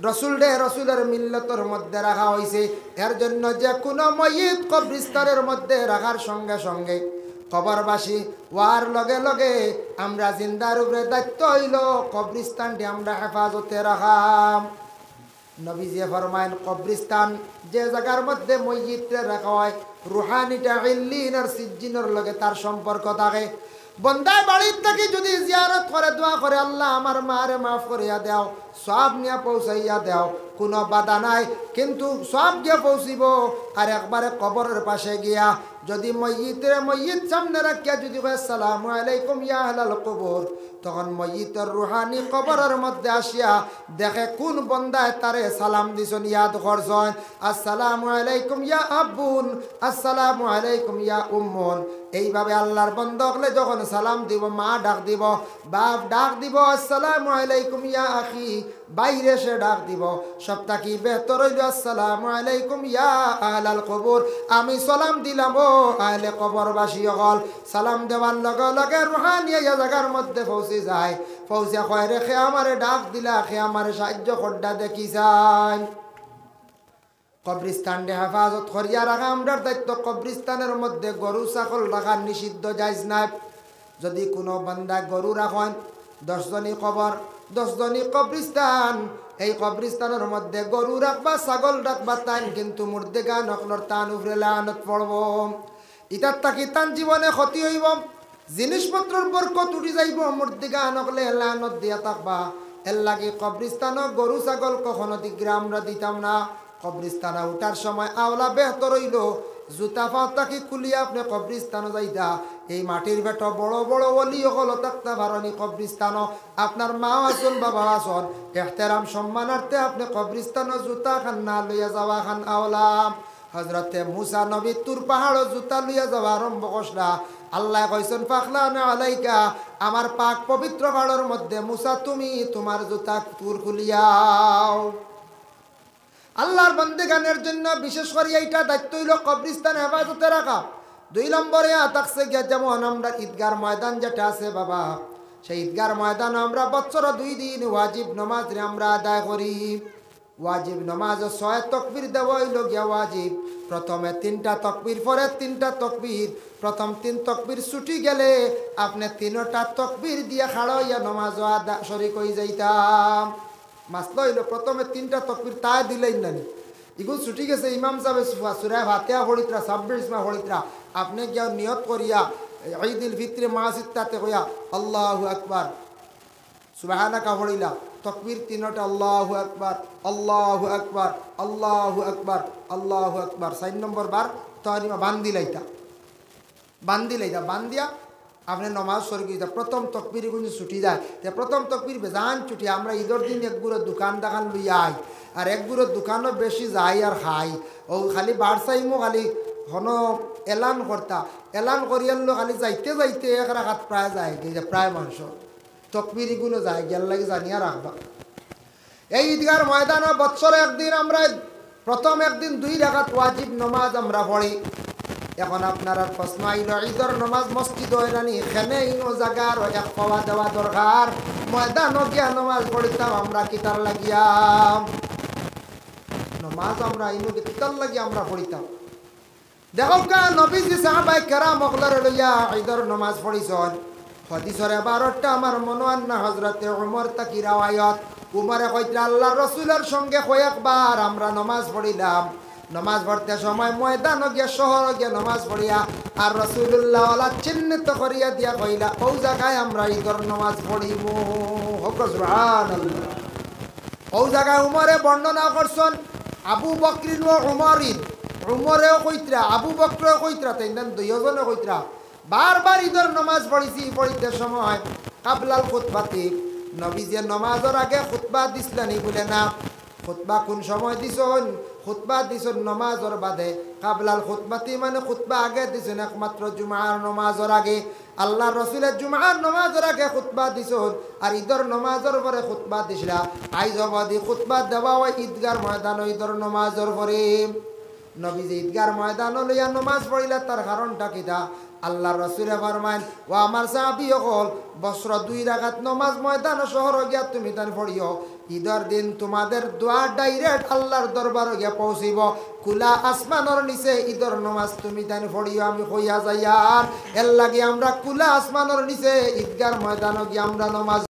Speaker 1: রসুলের মিল্লতর মধ্যে রাখা হয়েছে। এর জন্য যে কোনো ময়িত কবরস্থানের মধ্যে রাখার সঙ্গে সঙ্গে কবরবাসী ওয়ার লগে লগে আমরা জিন্দার উপরে দায়িত্ব হইল কবরস্থানটি আমরা হেফাজতে রাখাম। নবীজি ফরমায়েন কবরস্থান যে জায়গার মধ্যে মসজিদে রাখা হয় রুহানিটা ইল্লিন আর সিজ্জিনের লগে তার সম্পর্ক থাকে। বন্দায় বাড়ির থেকে যদি জিয়ারত করে দোয়া করে আল্লাহ আমার মারে মাফ করিয়া দাও, সব নিয়ে পৌঁছাইয়া দাও, কোনো বাধা নাই, কিন্তু সব গিয়ে পৌঁছিব। আর একবারে কবরের পাশে গিয়া যদি ময়িত সামনে রাখিয়া যদি কয় আসসালামু আলাইকুম ইয়া আহলাল কবর, তখন ময়িতের রুহানি কবরের মধ্যে আসিয়া দেখে কোন বন্দায় তারে সালাম দিছন, ইয়াদ করছন। আসসালামু আলাইকুম ইয়া আব্বুন, আসসালামু আলাইকুম ইয়া উম্মুন। এইভাবে আল্লাহর বন্দা হলে যখন সালাম দিব, মা ডাক দিব, বাপ ডাক দিব, আসসালামু আলাইকুম ইয়া আখি, বাইরে সে ডাক দিব। সবটা কি বেহতর হইল আসসালামু আলাইকুম ইয়া আহলাল কবর। আমি সালাম দিলাম ও আহলে কবরবাসী হল। সালাম দেওয়ার লগে লগে রুহানি এই জায়গার মধ্যে পৌঁছে যায়। পৌঁছে কয় রে খে আমারে ডাক দিলা, খে আমারে সাহায্য করডা দেখি যায়। কবরিস্তানকে হেফাজত করিয়া রাখা আমরার দায়িত্ব। কবরিস্তানের মধ্যে গরু ছাগল রাখা নিষিদ্ধ, জায়েজ নাই। যদি কোনো বান্দা গরু রাখেন, 10 জনই কবর, 10 জনই কবরিস্তান, এই কবরিস্তানের মধ্যে গরু রাখবা, ছাগল রাখবা, তাই কিন্তু মুর্দেগা নকলর তান উপরে লানত পড়ব। ইটার তাকি তান জীবনে ক্ষতি হইব, জিনিসপত্রের বরকত উঠি যাইব, মুর্দেগা নকলে লানত দিয়া থাকবা। এর লাগে কবরিস্তান গরু ছাগল কখনো দিগ্রা আমরা দিতাম না। কবরিস্তানে উঠার সময় আওলা বেহতর হইল জুতা পাওতাকে খুলিয়া আপনি কবরিস্তানে যাইতা। এই মাটির বেটা বড় বড় অলি হল থাকতে পারি কবরিস্তান। আপনার মা আসন বাবা আসন, এহতেরাম সম্মানার্থে আপনি কবরিস্তানে জুতা খান না লইয়া যাওয়া খান আওলা। হজরতে মুসা নবী তুর পাহাড় জুতা লইয়া যাওয়া আরম্ভ করলা। আল্লাহ কইছেন ফাখলানা আলাইকা, আমার পাক পবিত্র পাহাড়ের মধ্যে মুসা তুমি তোমার জুতা তুর খুলিয়াও। আল্লাহর বান্দেগানের জন্য বিশেষ করে এইটা দায়িত্ব হইল কবরিস্তান হেফাজতে রাখা। 2 নম্বরে থাকছে গিয়া যেমন আমরা ঈদগার ময়দান যেটা আছে বাবা, সেই ঈদগার ময়দান আমরা বছর 2 দিন ওয়াজিব নমাজ আমরা আদায় করি। ওয়াজিব নমাজ 6 তাকবীর দেওয়া হইল গিয়া ওয়াজিব। প্রথমে 3টা তাকবীর, পরে 3টা তাকবীর। প্রথম 3 তাকবীর ছুটি গেলে আপনি 3টা তাকবীর দিয়ে খাড়া হইয়া নমাজ আদা শরীক হয়ে যাইতাম। মাসলা হইল প্রথমে 3টা তাকবীর তাই দিলেন না, এগুলো ছুটি গেছে, ইমাম সাহেব সূরা ফাতিহা পড়িত্রা 26 মা পড়িত্রা, আপনি গিয়া নিয়ত করিয়া ঈদুল ফিত্রে মাসিত্তাতে কইয়া আল্লাহু আকবার সুবহানাকা পড়িলা। তাকবীর 3টা আল্লাহু আকবার, আল্লাহু আকবার, আল্লাহু আকবার, আল্লাহু আকবার। 4 নম্বর বার তাহরিমা বান্দিলাইতা, বান্দিয়া আপনি নমাজ শরীক হইতা। প্রথম তকবীর কিন্তু ছুটি যায়, প্রথম তকবীর বেজান ছুটি। আমরা ঈদের দিন একগুলো দোকান দাকান লইয়া আই, আর একগুলো দোকানও বেশি যাই আর খাই। ও খালি বাড়সাইমো খালি হন এলান করতা, এলান করিয়ালো খালি যাইতে যাইতে এক রাখাত প্রায় যায়, যে প্রায় মানুষ তকবীর এগুলো যায়, গেল লাগে জানিয়া রাখবা। এই ঈদগার ময়দানে বৎসরে একদিন আমরা প্রথম একদিন 2 রাকাত ওয়াজিব নমাজ আমরা পড়ি। এখন আপনারা প্রশ্ন আইল ঈদের নমাজ মসজিদ হয় নানি, এখানে ইনো জায়গার এক পাওয়া দেওয়া দরকার। ময়দান গিয়া নমাজ পড়িতাম আমরা কিতার লাগিয়া, নমাজ আমরা ইনো কিতার লাগিয়া আমরা পড়িতাম। দেখো কা নবীজি সাহাবাই কেরাম মখলার লইয়া ঈদের নমাজ পড়িছন। হাদিসের 12টা আমার মনে হয় না হযরতে ওমর তাকি রাওয়ায়াত। উমরে কইরা আল্লাহর রাসূলের সঙ্গে কয়েকবার আমরা নমাজ পড়িলাম। নমাজ পড়তে সময় ময়দান গিয়া শহর গিয়া নমাজ পড়িয়া আর রাসূলুল্লাহ ওয়ালা চিহ্নিত করিয়া দিয়া কইলা ও জায়গায় আমরা ঈদের নমাজ পড়িব। হক সুবহানাল্লাহ। ও জায়গায় উমরে বর্ণনা করছেন আবু বকরিন ও উমরিন, উমরেও কইত্রা আবু বকরও কইত্রা, তাইনান দুইজনে কইত্রা বারবার ঈদের নমাজ পড়িছি। পড়িতে সময় কাবলাল খুতবাতি, নবীজি নমাজের আগে খুতবা দিছলানি বলে না। খুতবা কোন সময় দিছন? খুতবা দিছন নমাজের বাদে। কাবলাল খুতবাতি মানে খুতবা আগে দিছেন একমাত্র জুমার নমাজের আগে। আল্লাহর রাসূলের জুমার নমাজের আগে খুতবা দিছন, আর ঈদের নমাজের পরে খুতবা দিছলা। আইজ অবধি খুতবা দেওয়া হয় ঈদগার ময়দান ঈদের নমাজের পরে। নবীজি ঈদগার ময়দান লইয়া নমাজ পড়িলা, তার কারণটা কিটা? আল্লাহর রাসূলে ফরমাইন ও আমার সাহাবী হল বছর 2 রাকাত নমাজ ময়দান শহর গিয়া তুমি তান পড়িও। ঈদের দিন তোমাদের দোয়া ডাইরেক্ট আল্লাহর দরবারে গিয়া পৌঁছিব। খোলা আসমানের নিচে ঈদের নমাজ তুমি তান পড়িও। আমি কইয়া যাই আর এর লাগে আমরা খোলা আসমানের নিচে ঈদগার ময়দান গিয়া আমরা নমাজ